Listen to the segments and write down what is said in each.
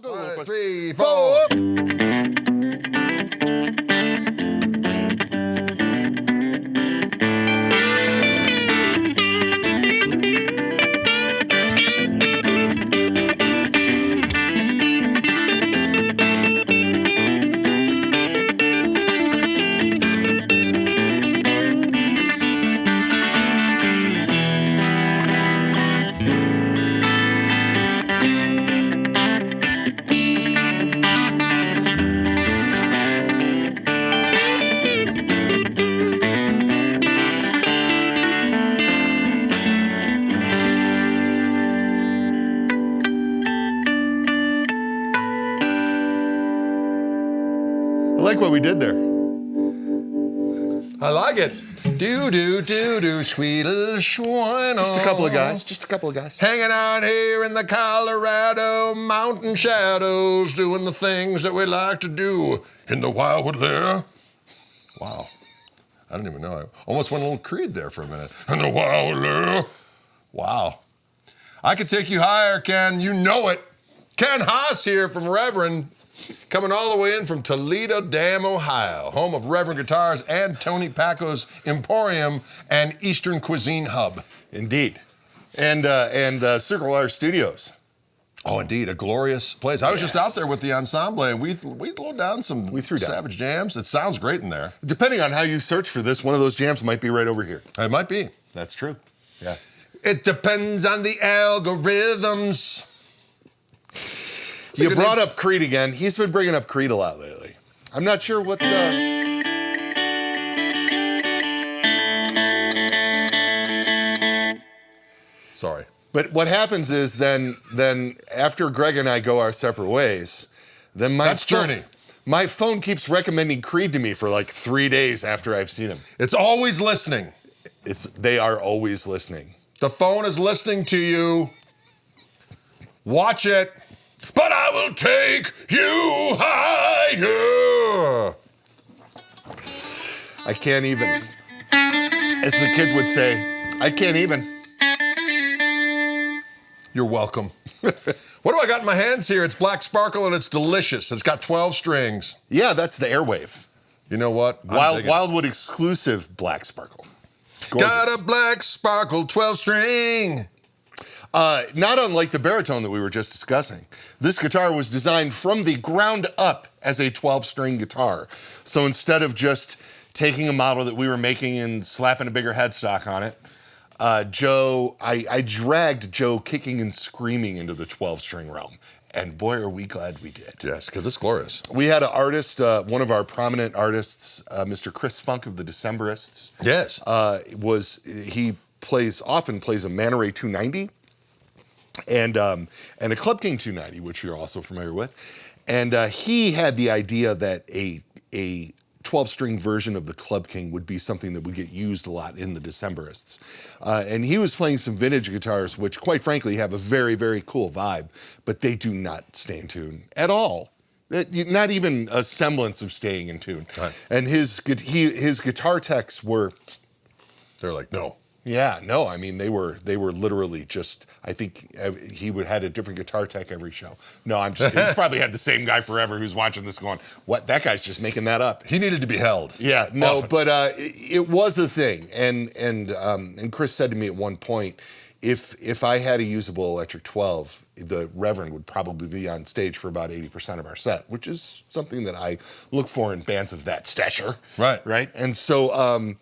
go. 1, 3, 4. I like what we did there. I like it. Do, sweet little Schweino. Just a couple of guys. Hanging out here in the Colorado mountain shadows, doing the things that we like to do in the Wildwood there. Wow. I don't even know. I almost went a little Creed there for a minute. In the Wildwood there. Wow. I could take you higher, Ken. You know it. Ken Haas here from Reverend, coming all the way in from Toledo Dam, Ohio, home of Reverend Guitars and Tony Paco's Emporium and Eastern Cuisine Hub. Indeed. And Circle R Studios. Oh, indeed, a glorious place. I was just out there with the ensemble, and we threw down some savage jams. It sounds great in there. Depending on how you search for this, one of those jams might be right over here. It might be. That's true. Yeah. It depends on the algorithms. You brought up Creed again. He's been bringing up Creed a lot lately. I'm not sure what... Sorry. But what happens is then after Greg and I go our separate ways, then my phone keeps recommending Creed to me for like 3 days after I've seen him. It's always listening. They are always listening. The phone is listening to you. Watch it. But I will take you higher. I can't even. As the kid would say, I can't even. You're welcome. What do I got in my hands here? It's Black Sparkle and it's delicious. It's got 12 strings. Yeah, that's the Airwave. You know what? Wildwood exclusive Black Sparkle. Gorgeous. Got a Black Sparkle 12 string. Not unlike the baritone that we were just discussing. This guitar was designed from the ground up as a 12-string guitar. So instead of just taking a model that we were making and slapping a bigger headstock on it, I dragged Joe kicking and screaming into the 12-string realm. And boy, are we glad we did. Yes, because it's glorious. We had an artist, one of our prominent artists, Mr. Chris Funk of the Decemberists. Yes. He often plays a Man Ray 290 and a Club King 290, which you're also familiar with. And he had the idea that a 12-string version of the Club King would be something that would get used a lot in the Decemberists. And he was playing some vintage guitars, which quite frankly have a very, very cool vibe, but they do not stay in tune at all. Not even a semblance of staying in tune. Right. And his guitar techs were... They're like, no. Yeah, no, I mean, they were literally just, I think he had a different guitar tech every show. No, I'm just kidding. He's probably had the same guy forever who's watching this going, what, that guy's just making that up. He needed to be held. Yeah, no, Often. but it was a thing. And Chris said to me at one point, if I had a usable electric 12, the Reverend would probably be on stage for about 80% of our set, which is something that I look for in bands of that stature. Right. Right? And so...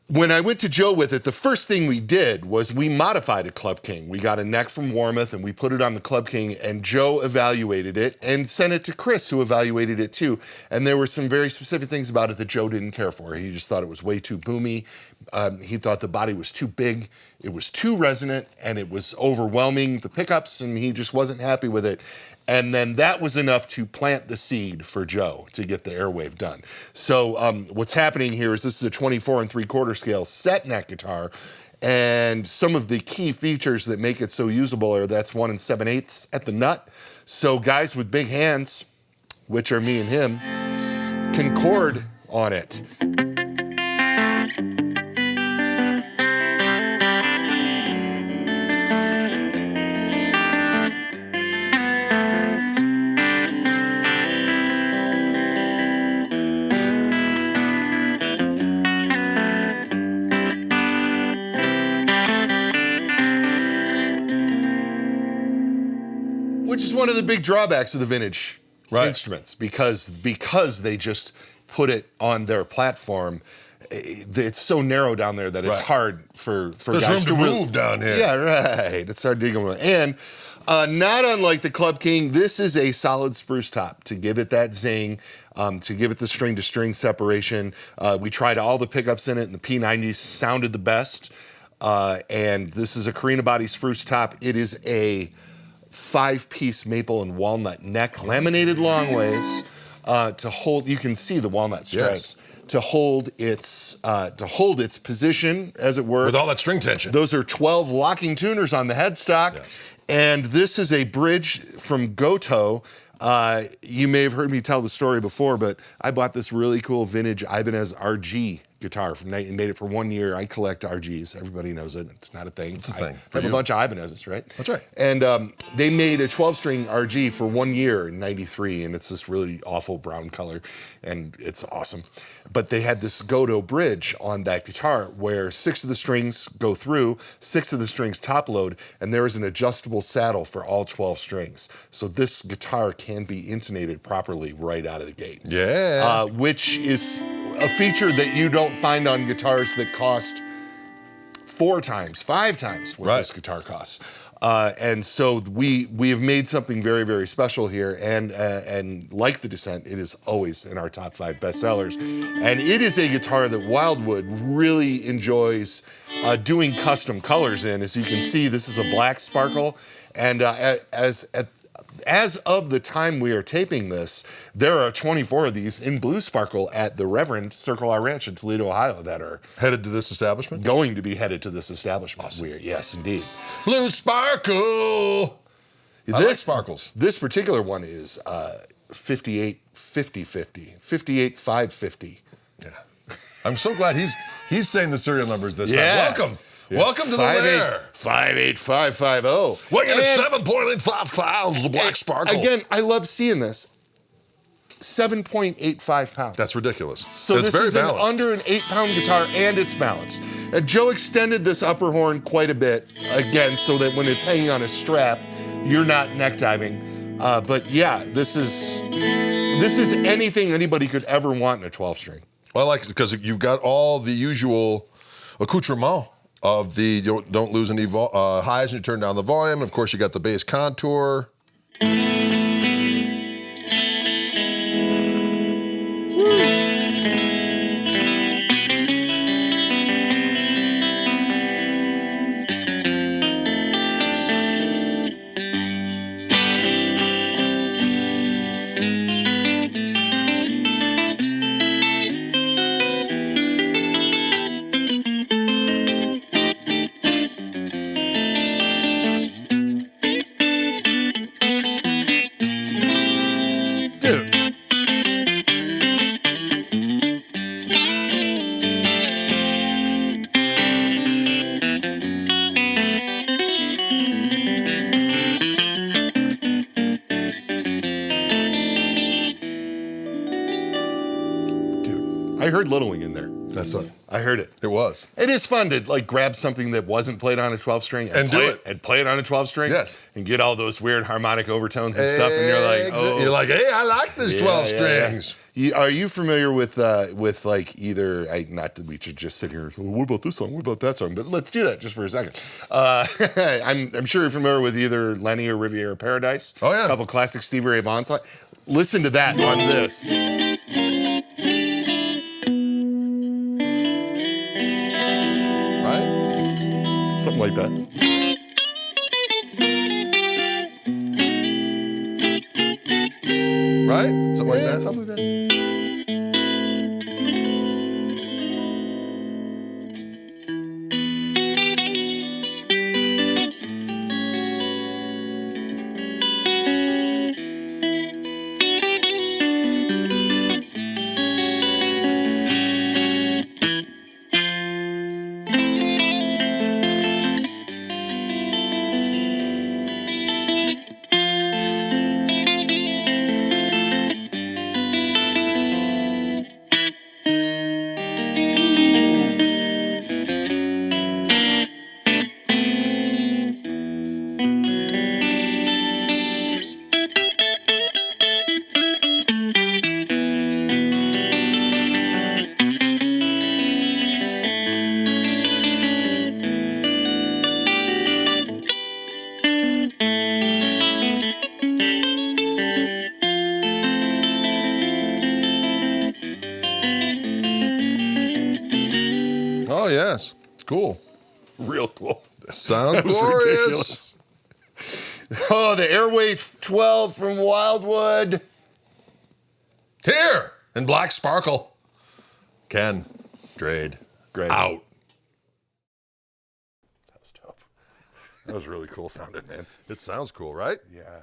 when I went to Joe with it, the first thing we did was we modified a Club King. We got a neck from Warmouth and we put it on the Club King, and Joe evaluated it and sent it to Chris, who evaluated it too. And there were some very specific things about it that Joe didn't care for. He just thought it was way too boomy. He thought the body was too big, it was too resonant, and it was overwhelming the pickups, and he just wasn't happy with it. And then that was enough to plant the seed for Joe to get the Airwave done. So what's happening here is this is a 24 3/4 scale set neck guitar, and some of the key features that make it so usable are that's 1 7/8 at the nut. So guys with big hands, which are me and him, can chord on it. Which is one of the big drawbacks of the vintage Right. instruments, because they just put it on their platform. It's so narrow down there that it's Right. hard for There's guys room to really- move down here. Yeah, right. It's hard digging with. And not unlike the Club King, this is a solid spruce top to give it that zing, to give it the string-to-string separation. We tried all the pickups in it, and the P90s sounded the best. And this is a Carina body spruce top. It is a 5-piece maple and walnut neck, laminated long ways to hold. You can see the walnut stripes. Yes. To hold its position, as it were. With all that string tension. Those are 12 locking tuners on the headstock. Yes. And this is a bridge from Goto. You may have heard me tell the story before, but I bought this really cool vintage Ibanez RG guitar from Nate and made it for 1 year. I collect RGs. Everybody knows it. It's not a thing. It's a thing I for have a you. bunch of Ibanez's, right? That's right. And they made a 12-string RG for 1 year in '93, and it's this really awful brown color, and it's awesome. But they had this Goto bridge on that guitar where 6 of the strings go through, 6 of the strings top load, and there is an adjustable saddle for all 12 strings. So this guitar can be intonated properly right out of the gate. Yeah. Which is a feature that you don't find on guitars that cost 4 times, 5 times what Right. this guitar costs. And so we have made something very, very special here. And like the Descent, it is always in our top 5 bestsellers. And it is a guitar that Wildwood really enjoys doing custom colors in. As you can see, this is a black sparkle. And as of the time we are taping this, there are 24 of these in blue sparkle at the Reverend Circle R Ranch in Toledo, Ohio, that are Headed to this establishment? going to be headed to this establishment. Yes, indeed. Blue sparkle. I like sparkles. This particular one is 58 50 50, 58 550. Yeah. I'm so glad he's saying the serial numbers this Yeah. time. Welcome. Welcome to the lair. 58550. Weighing at 7.85 pounds, the black sparkle. Again, I love seeing this. 7.85 pounds. That's ridiculous. So it's this very is balanced. under an 8-pound guitar, and it's balanced. Joe extended this upper horn quite a bit, again, so that when it's hanging on a strap, you're not neck diving. But yeah, this is anything anybody could ever want in a 12-string. Well, I like it because you've got all the usual accoutrement of the you don't lose any highs when you turn down the volume. Of course, you got the bass contour. Dude. Dude, I heard Little Wing in there. That's what I heard it. it was. It is fun to like grab something that wasn't played on a 12-string And do play it. and play it on a 12-string. Yes. And get all those weird harmonic overtones and stuff, and you're like, oh, You're like, hey, I like this 12 strings. Are you familiar with like either? Not that we should just sit here and say, well, what about this song? What about that song? But let's do that just for a second. I'm sure you're familiar with either Lenny or Riviera Paradise. Oh, yeah. A couple classic Stevie Ray Vaughan songs. Listen to that on this. Right? Something like that. Right? Something like Yeah, that. something like that. Cool. Real cool. Sounds That was glorious. ridiculous. Oh, the Airwave 12 from Wildwood. Here in Black Sparkle. Ken, Drade, Great. out. That was dope. That was really cool sounding, man. It sounds cool, right? Yeah.